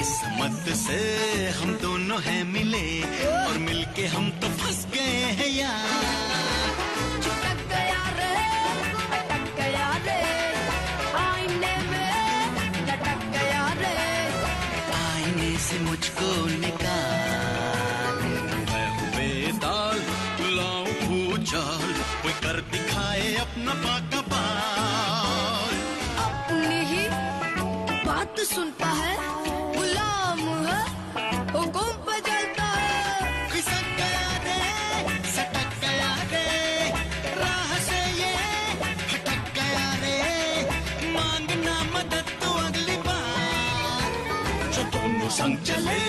किस्मत से हम दोनों हैं मिले और मिलके हम तो फंस गए हैं यार। चिपक गया रे, अटक गया रे, आईने में लटक गया रे, आईने से मुझको निकाल। मैं हूँ बेताल, लाऊं भूचाल, कोई कर दिखाए अपना बाका बाल। अपनी ही बात सुनता है, गुलाम है, हुकुम पे चलता है। खिसक गया रे, सटक गया रे, राह से ये भटक गया रे, मांगना मदद तो अगली बार। जो दोनों संग चले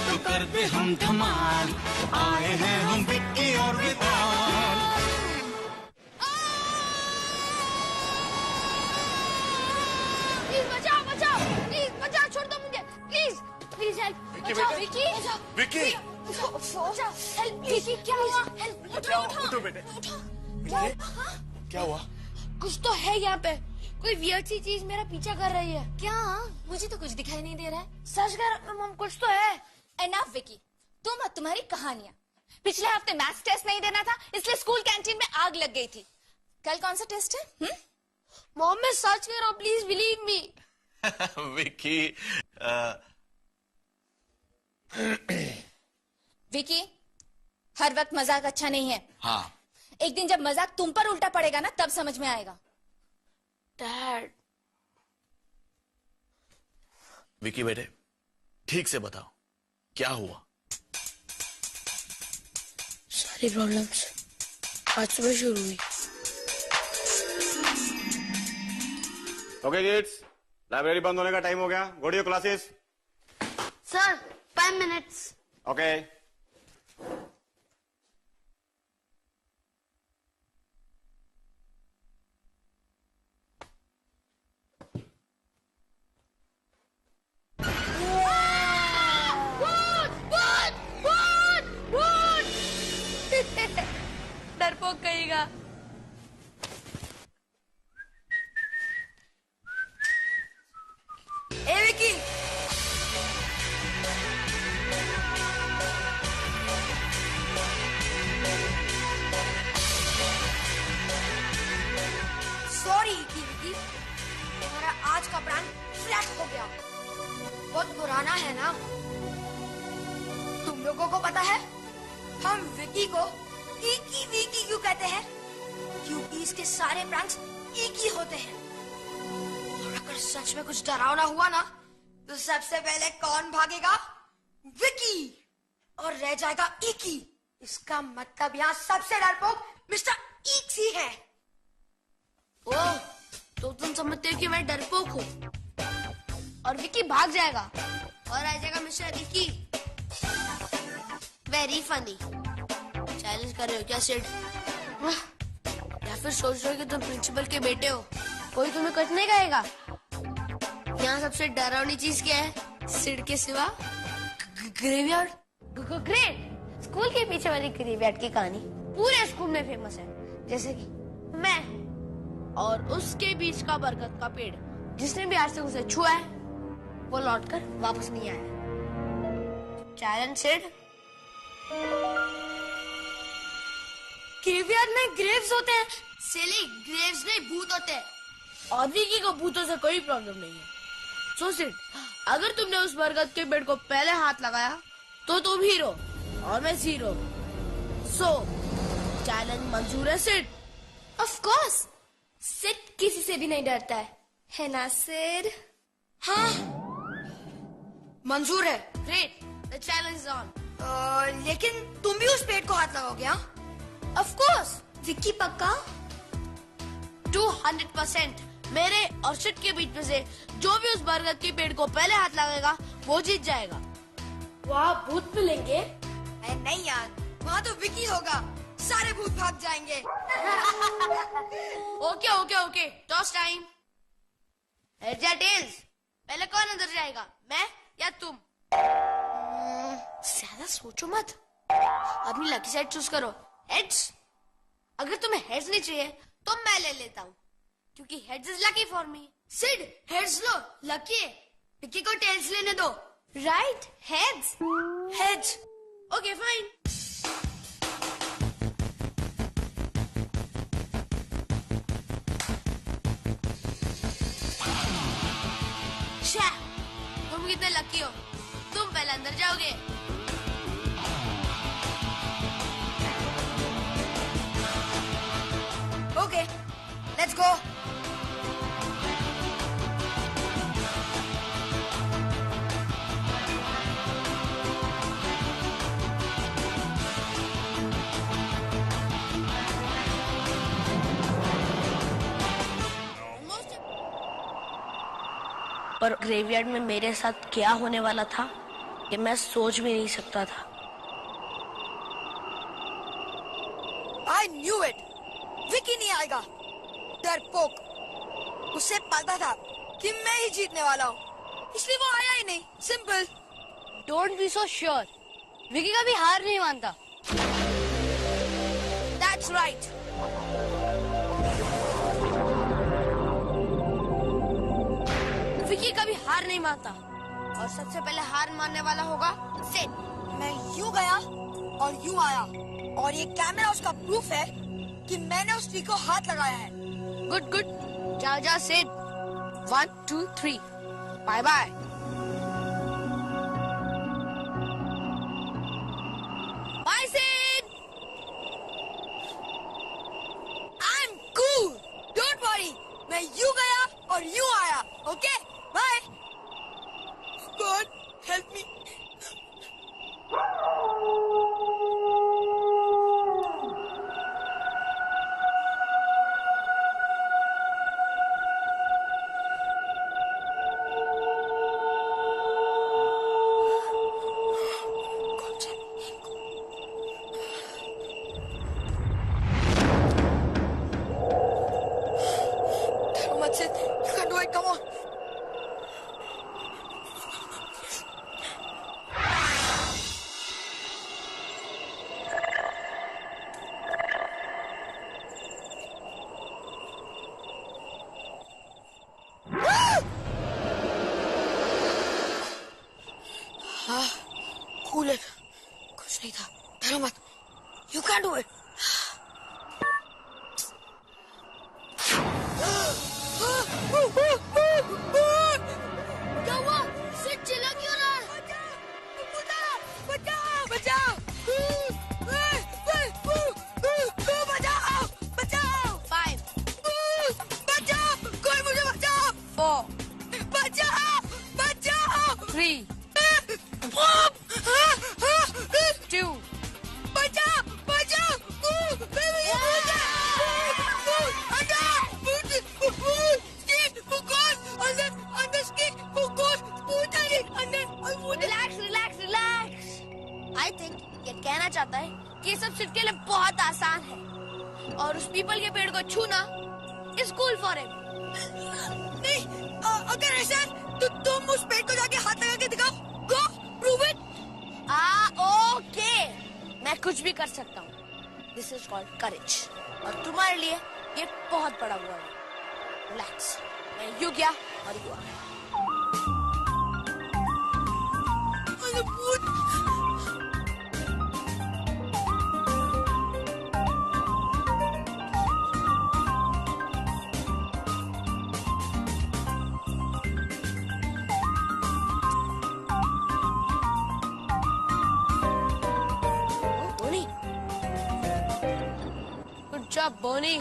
तो कर दे हम धमाल, आए हैं हम विक्की और विशाल। बचाओ बचाओ, प्लीज बचाओ, छोड़ दो मुझे, प्लीज प्लीज हेल्प, बचाओ विकी, विक्की हेल्प, विकी क्या हुआ, हेल्प, उठो बेटे। क्या हुआ? कुछ तो है यहाँ पे, कोई वियर्ड सी चीज मेरा पीछा कर रही है। क्या? मुझे तो कुछ दिखाई नहीं दे रहा है। सच कर मम, कुछ तो है। एनफ विकी, तुम और तुम्हारी कहानियां। पिछले हफ्ते मैथ्स टेस्ट नहीं देना था, इसलिए स्कूल कैंटीन में आग लग गई थी। कल कौन सा टेस्ट है? मॉम मैं सच कह रहा हूँ, please believe me. Vicky Vicky, हर वक्त मजाक अच्छा नहीं है। हाँ, एक दिन जब मजाक तुम पर उल्टा पड़ेगा ना, तब समझ में आएगा। डैड, विक्की बेटे ठीक से बताओ क्या हुआ? सारी प्रॉब्लम्स आज सुबह शुरू हुई। ओके किड्स, लाइब्रेरी बंद होने का टाइम हो गया। Go to your classes. Sir 5 minutes. Okay. डरपोक कहेगा। ए विकी, सॉरी विकी, तुम्हारा आज का प्लान फ्लैट हो गया। बहुत पुराना है ना, तुम लोगों को पता है हम विकी को ईकी वीकी क्यों कहते हैं? क्योंकि इसके सारे प्रैंक्स एक ही होते हैं। और अगर सच में कुछ डरावना हुआ ना, तो सबसे पहले कौन भागेगा? विकी, और रह जाएगा ईकी। इसका मतलब यहाँ सबसे डरपोक मिस्टर ईक्स ही है। ओह, तो तुम समझते हो कि मैं डरपोक हूँ और विकी भाग जाएगा और आ जाएगा मिस्टर ईकी। Very funny. चैलेंज कर रहे हो क्या सिड? या फिर सोच रहे हो कि तुम प्रिंसिपल के बेटे हो, कोई तुम्हें कुछ नहीं कहेगा? यहाँ सबसे डरावनी चीज क्या है सिड के सिवा? ग्रेवयार्ड। ग्रेट। स्कूल के पीछे वाली ग्रेवयार्ड की कहानी पूरे स्कूल में फेमस है, जैसे कि मैं और उसके बीच का बरगद का पेड़। जिसने भी आज तक उसे छुआ है वो लौटकर वापस नहीं आया। चैलेंज सिड। ग्रेवयार्ड में ग्रेव्स होते हैं। सिली, ग्रेव्स नहीं, भूत होते हैं। और विकी को भूतों से कोई प्रॉब्लम नहीं है। सो सिड, अगर तुमने उस बरगद के पेड़ को पहले हाथ लगाया तो तुम हीरो और मैं जीरो। सो चैलेंज मंजूर है सिड? ऑफ कोर्स, सिड किसी से भी नहीं डरता है ना सिड? हाँ, मंजूर है। Great, the challenge is on. लेकिन तुम भी उस पेड़ को हाथ लगाओगे? हाँ, ऑफ कोर्स। विक्की पक्का? 200%। मेरे और सिड के बीच में से जो भी उस बरगद के पेड़ को पहले हाथ लगाएगा वो जीत जाएगा। वहाँ भूत मिलेंगे? नहीं यार, वहाँ तो विक्की होगा, सारे भूत भाग जाएंगे। Okay okay okay, toss time. Heads या टेल्स? पहले कौन अंदर जाएगा, मैं या तुम? ज्यादा सोचो मत, अपनी लकी साइड चूज करो। हेड्स? अगर तुम्हें हेड्स नहीं चाहिए तो मैं ले लेता हूँ, क्योंकि heads is lucky for me. Sid, heads लो, लकी है। विक्की को टेल्स लेने दो। Right? Heads. Heads. Okay, fine. शा, तुम कितने लकी हो। तुम पहले अंदर जाओगे। Okay, let's go. पर ग्रेवयार्ड में मेरे साथ क्या होने वाला था ये मैं सोच भी नहीं सकता था। I knew it. विकी नहीं आएगा। डरपोक। उसे पता था कि मैं ही जीतने वाला हूँ, इसलिए वो आया ही नहीं। Simple. Don't be so sure. Vicky कभी हार नहीं मानता। That's right. विकी कभी हार नहीं मानता और सबसे पहले हार मानने वाला होगा सिड। मैं यूं गया और यूं आया, और ये कैमरा उसका प्रूफ है कि मैंने उस ट्री को हाथ लगाया है। Good good. जा जा Sid. 1 2 3 bye bye. Bye Sid. I'm cool. Don't worry. मैं यूं गया और यूं आया। Okay? Bye. God, help me. That's it. You can do it. Come on. Cool it. कुछ नहीं था। डरो मत। You can do it. क्या हुआ? सिड चिल्ला क्यों रहा है? बचाओ! बचाओ! बचाओ! बचाओ! 5 बचाओ! कोई मुझे बचाओ! 4 बचाओ! बचाओ! 3 2 बचाओ! बचाओ! Relax relax relax. I think ये कहना चाहता है कि ये सब सिड के लिए बहुत आसान है और उस पीपल के पेड़ को छूना इज कूल फॉर हिम। नहीं, अगर ऐसा है तो तुम उस पेड़ को जाके हाथ लगा के दिखाओ। गो प्रूव इट। ओके, मैं कुछ भी कर सकता हूँ। दिस इज कॉल्ड करेज और तुम्हारे लिए ये बहुत बड़ा वर्ड है। रिलैक्स। मैं यू गया और यू आया। बोनी, गुड जॉब बोनी।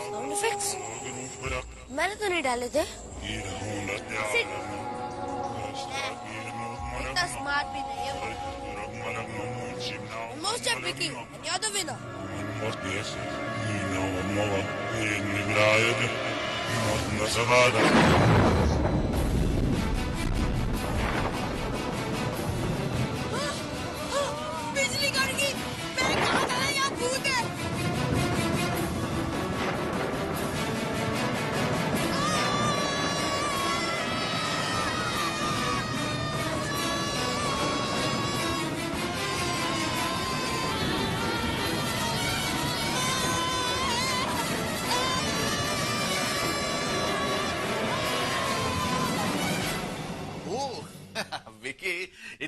साउंड इफेक्ट्स मैंने तो नहीं डाले थे। इतना स्मार्ट भी नहीं है। Almost at Vicky, and you're the winner. बिजली कड़की।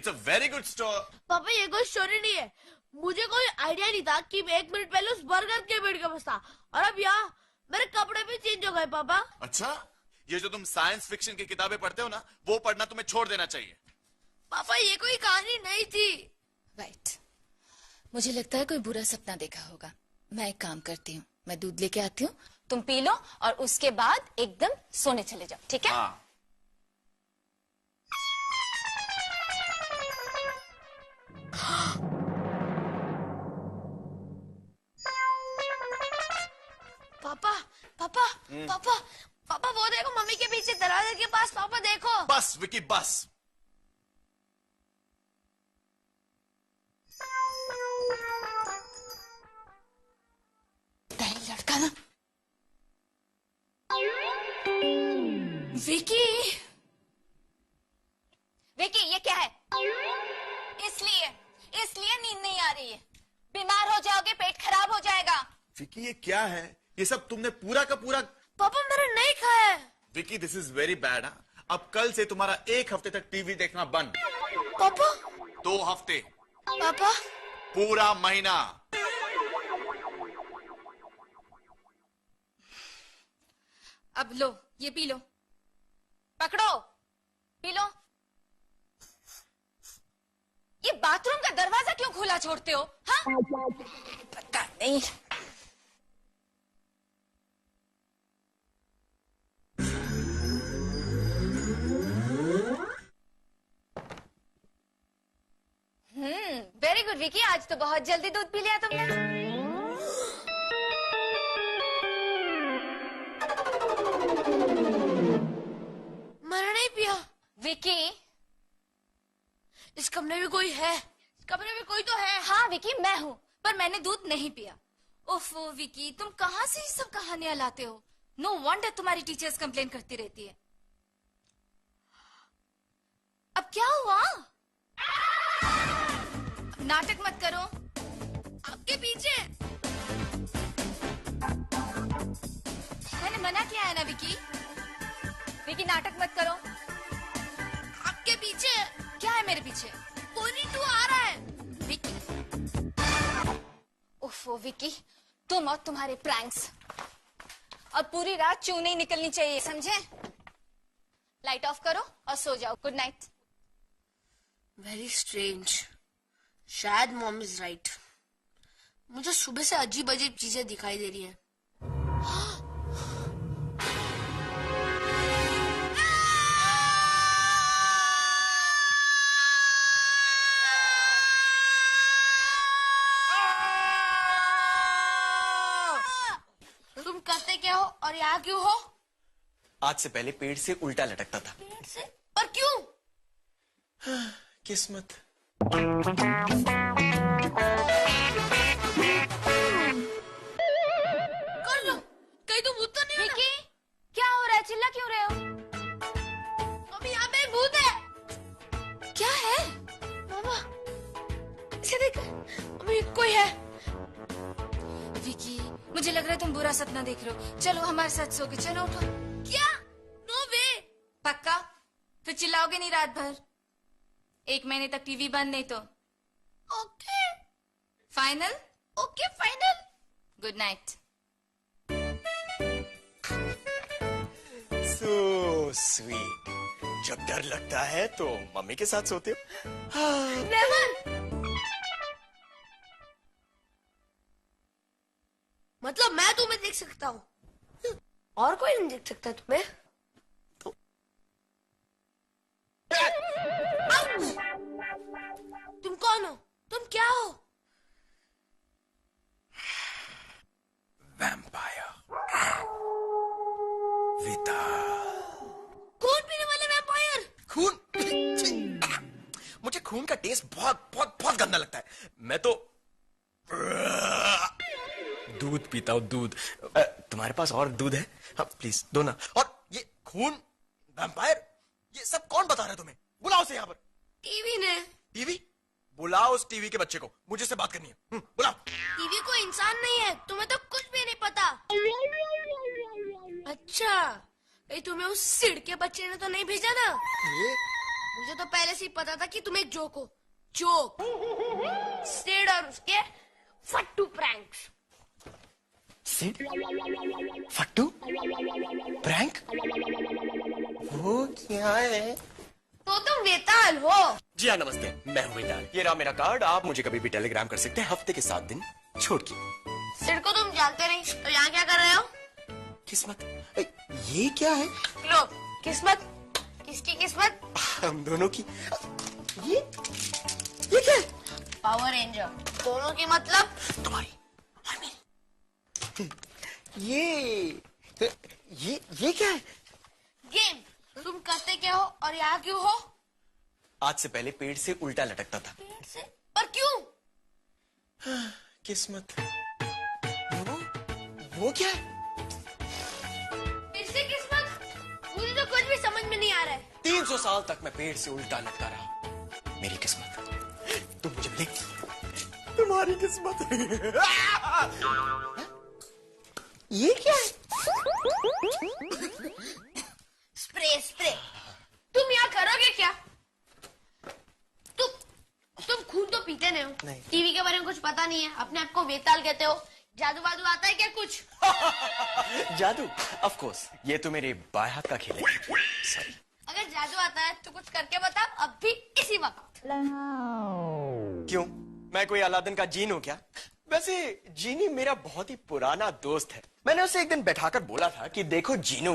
It's a very good store. पापा ये कोई स्टोरी नहीं है। मुझे कोई आइडिया नहीं था कि मैं 1 मिनट पहले उस बर्गर के बेड के पास था और अब यहाँ मेरे कपड़े भी चेंज हो गए। पापा अच्छा, ये जो तुम साइंस फिक्शन की किताबें पढ़ते हो ना, वो पढ़ना तुम्हें छोड़ देना चाहिए। पापा ये कोई कहानी नहीं थी। राइट, मुझे लगता है कोई बुरा सपना देखा होगा। मैं एक काम करती हूँ, मैं दूध लेके आती हूँ, तुम पी लो और उसके बाद एकदम सोने चले जाओ, ठीक है? हाँ। पापा पापा पापा पापा वो देखो मम्मी के पीछे दरवाजे के पास। पापा देखो। बस विकी बस। लड़का ना विकी, विकी ये क्या है? इसलिए नींद नहीं आ रही है। बीमार हो जाओगे, पेट खराब हो जाएगा। विकी ये क्या है? ये सब तुमने पूरा का पूरा। पापा मैंने नहीं खाया है। Vicky this is very bad. अब कल से तुम्हारा 1 हफ्ते तक टीवी देखना बंद। पापा 2 हफ्ते। पापा पूरा महीना। अब लो, ये पी लो, पकड़ो, पी लो। ये बाथरूम का दरवाजा क्यों खुला छोड़ते हो? हाँ, पता नहीं। वेरी गुड विकी, आज तो बहुत जल्दी दूध पी लिया तुमने। मैंने नहीं पिया। विकी, इस कमरे में कोई है। इस कमरे में कोई तो है। हाँ विकी मैं हूँ, पर मैंने दूध नहीं पिया। ओफो विकी, तुम कहाँ से ये सब कहानियां लाते हो? नो वंडर तुम्हारी टीचर्स कंप्लेन करती रहती है। अब क्या हुआ? अब नाटक मत करो। आपके पीछे। मैंने मना किया है ना विकी। विकी नाटक मत करो। आपके पीछे। क्या है मेरे पीछे? कोई तो आ रहा है। विकी, ओफो विकी, तुम और तुम्हारे प्रैंक्स। और पूरी रात चूं नहीं निकलनी चाहिए, समझे? लाइट ऑफ करो और सो जाओ। Good night. Very strange. शायद मॉम इज राइट। मुझे सुबह से अजीब अजीब चीजें दिखाई दे रही हैं। तुम करते क्या हो और यहाँ क्यों हो? आज से पहले पेड़ से उल्टा लटकता था। पेड़ से? पर क्यों? किस्मत। कर लो, कहीं तो भूत तो नहीं हो ना? विकी, क्या हो रहा है? चिल्ला क्यों रहे हो? अभी यहाँ पे एक भूत है। क्या है? मामा, इसे देख, अभी कोई है। विकी, मुझे लग रहा है तुम बुरा सपना देख रहे हो। चलो हमारे साथ सो के, चलो उठो। क्या? नो वे। पक्का? फिर चिल्लाओगे नहीं रात भर? 1 महीने तक टीवी बंद, नहीं तो okay. Final? Okay final. Good night. So sweet. जब डर लगता है तो मम्मी के साथ सोते हो? नेवर। मतलब मैं तुम्हें देख सकता हूँ और कोई नहीं देख सकता तुम्हें? तो तुम कौन हो? तुम क्या हो? वैम्पायर विता। खून पीने वाले वैम्पायर। खून? मुझे खून का टेस्ट बहुत बहुत बहुत गंदा लगता है। मैं तो दूध पीता हूँ, दूध। तुम्हारे पास और दूध है? हाँ प्लीज दो ना। और ये खून, वैम्पायर, ये सब कौन बता रहा है तुम्हें? बुलाओ उसे यहाँ पर। टीवी ने। टीवी? बुलाओ उस टीवी के बच्चे को, मुझे से बात करनी है। बुलाओ। टीवी कोई इंसान नहीं है, तुम्हें तो कुछ भी नहीं पता। अच्छा, कहीं तुम्हें उस सिड़ के बच्चे ने तो नहीं भेजा ना? मुझे तो पहले से ही पता था कि तुम एक जोक हो। जोक। सिड और उसके फट्टू प्रैंक्स। सिड? फट्टू? प्रैंक? वो क्या है? तो तुम वेताल हो। जी हाँ, नमस्ते, मैं हूँ वेताल। ये रहा मेरा कार्ड, आप मुझे कभी भी टेलीग्राम कर सकते हैं, हफ्ते के 7 दिन छोड़ के। सिड को तुम जानते नहीं, तो यहाँ क्या कर रहे हो? किस्मत? ये क्या है? लो, किस्मत। किसकी किस्मत? हम दोनों की। ये क्या है? Power ranger. दोनों की मतलब? तुम्हारी और मेरी। ये क्या है? गेम। तुम करते क्या हो और यहाँ क्यों हो? आज से पहले पेड़ से उल्टा लटकता था। पेड़ से? पर क्यों? किस्मत। वो क्या है? इससे किस्मत? मुझे तो कुछ भी समझ में नहीं आ रहा है। 300 साल तक मैं पेड़ से उल्टा लटका रहा। मेरी किस्मत। तुम मुझे मिले। तुम्हारी किस्मत। ये क्या है? स्प्रे। तुम यहाँ करोगे क्या? तुम खून तो पीते नहीं हो। नहीं। टीवी के बारे में कुछ पता नहीं है। अपने आप को वेताल कहते हो। जादू वादू आता है क्या कुछ? जादू? ऑफ कोर्स, ये तो मेरे बाएं हाथ का खेल है। सॉरी। अगर जादू आता है तो कुछ करके बता, अब भी इसी वक्त। क्यों? मैं कोई अलादीन का जीन हूं क्या? वैसे जीनी मेरा बहुत ही पुराना दोस्त है। मैंने उसे एक दिन बैठाकर बोला था कि देखो जीनू,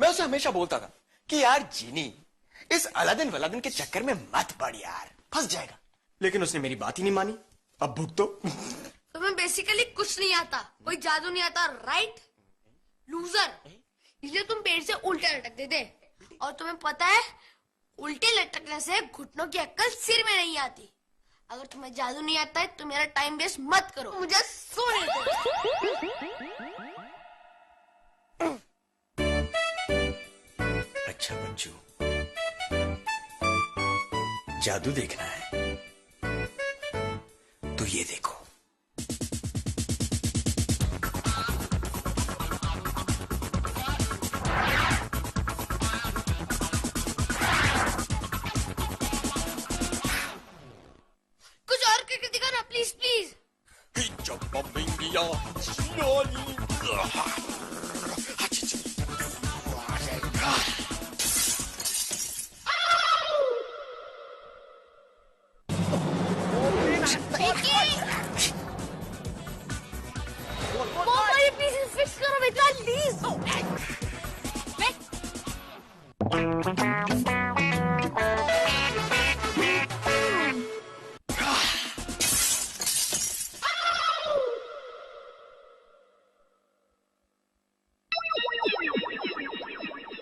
मैं उसे हमेशा बोलता था कि यार जीनी, इस अलादीन वलादीन के चक्कर में मत पड़ यार, फंस जाएगा। लेकिन उसने मेरी बात ही नहीं मानी। अब भुगतो। तुम्हें बेसिकली कुछ नहीं आता, कोई जादू नहीं आता, राइट? लूजर। इसलिए तुम पेड़ से उल्टे लटकते थे। और तुम्हें पता है, उल्टे लटकने से घुटनों की अक्कल सिर में नहीं आती। अगर तुम्हें जादू नहीं आता है तो मेरा टाइम वेस्ट मत करो, मुझे सोने दो। अच्छा बच्चू, जादू देखना है तो ये देखो। कुछ और करके दिखाना, प्लीज प्लीज। फिक्स करो बेटा, प्लीज।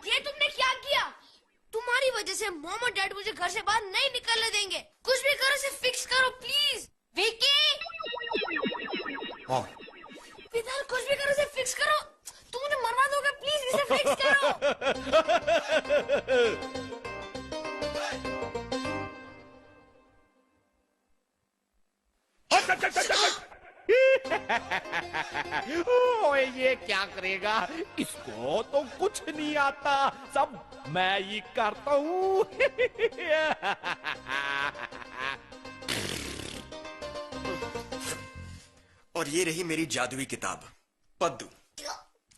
ये तुमने क्या किया? तुम्हारी वजह से मॉम और डैड मुझे घर से बाहर नहीं निकलने देंगे। कुछ भी करो, इसे फिक्स करो प्लीज। विकी, पिताल, कुछ भी करो, इसे फिक्स करो। तुम मुझे मरवा दोगे, प्लीज इसे फिक्स करो। ओए, ये क्या करेगा? इसको तो कुछ नहीं आता, सब मैं ही करता हूँ। और ये रही मेरी जादुई किताब पद्दू।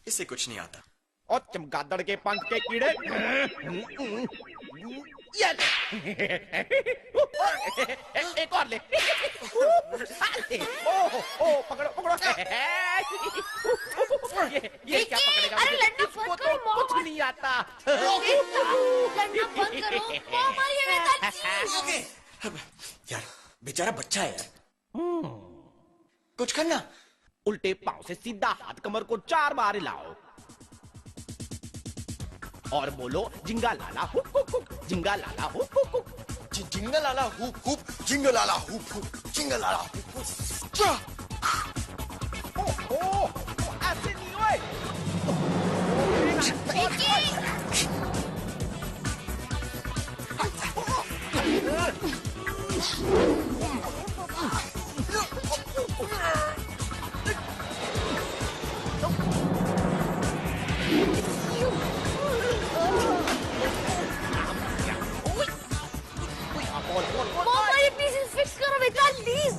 इसे कुछ नहीं आता। और चमगादड़ के पंख के कीड़े। ये ले। एक और ले। ओ, पकड़ो पकड़ो। ये क्या पकड़ेगा? अरे लड़ना बंद इसको करो, तो कुछ नहीं आता। लड़ना बंद करो। मॉम आई है बेटा, प्लीज। यार बेचारा बच्चा है यार, कुछ करना। उल्टे पांव से सीधा हाथ कमर को 4 बार हिलाओ और बोलो जिंगा लाला हुक हुक हुक, जिंगा लाला हुक हुक हुक। जिंगा लाला हुप हुप, जिंगा लाला हुप हुप, जिंगा लाला हुप हुप। ओ, ऐसे नहीं ओए। प्लीज फिक्स करो बेटा प्लीज।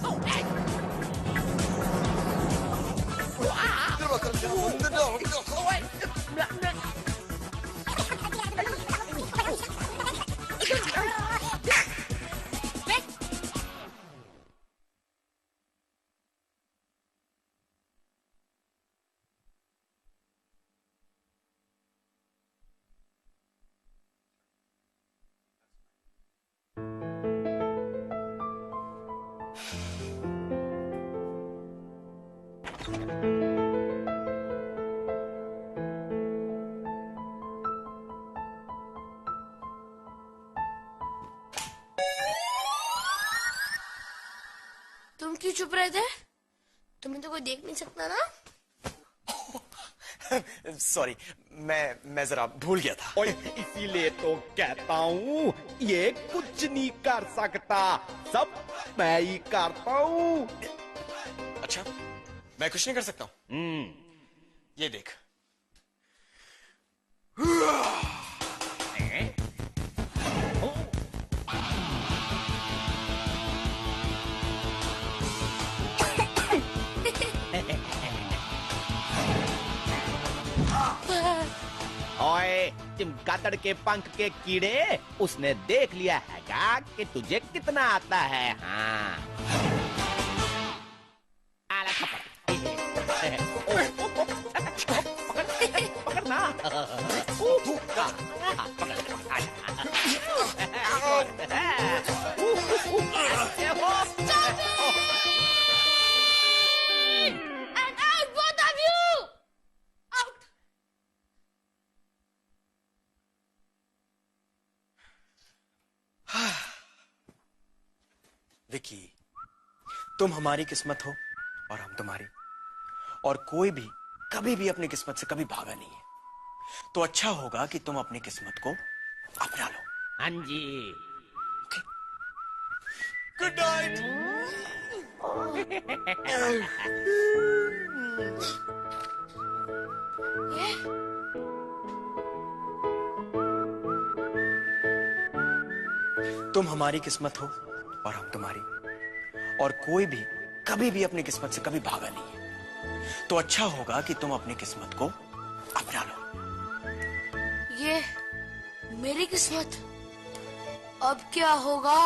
तुम क्यों चुप रहे थे? तुम्हें तो कोई देख नहीं सकता ना। सॉरी, मैं जरा भूल गया था। ओए, इसीलिए तो कहता हूँ ये कुछ नहीं कर सकता, सब मैं ही करता हूँ। अच्छा, मैं कुछ नहीं कर सकता हूँ? ये देख। ओए, चमगादड़ के पंख के कीड़े, उसने देख लिया हैगा कि तुझे कितना आता है। हाँ, आला थप्पड़। पकड़ना। And out, both of you! Out! Vicky, तुम हमारी किस्मत हो और हम तुम्हारी, और कोई भी कभी भी अपनी किस्मत से कभी भागा नहीं है। तो अच्छा होगा कि तुम अपनी किस्मत को अपना लो। हाँ जी। Good night. तुम हमारी किस्मत हो और हम तुम्हारी, और कोई भी कभी भी अपनी किस्मत से कभी भागा नहीं है। तो अच्छा होगा कि तुम अपनी किस्मत को अपना लो। ये मेरी किस्मत, अब क्या होगा?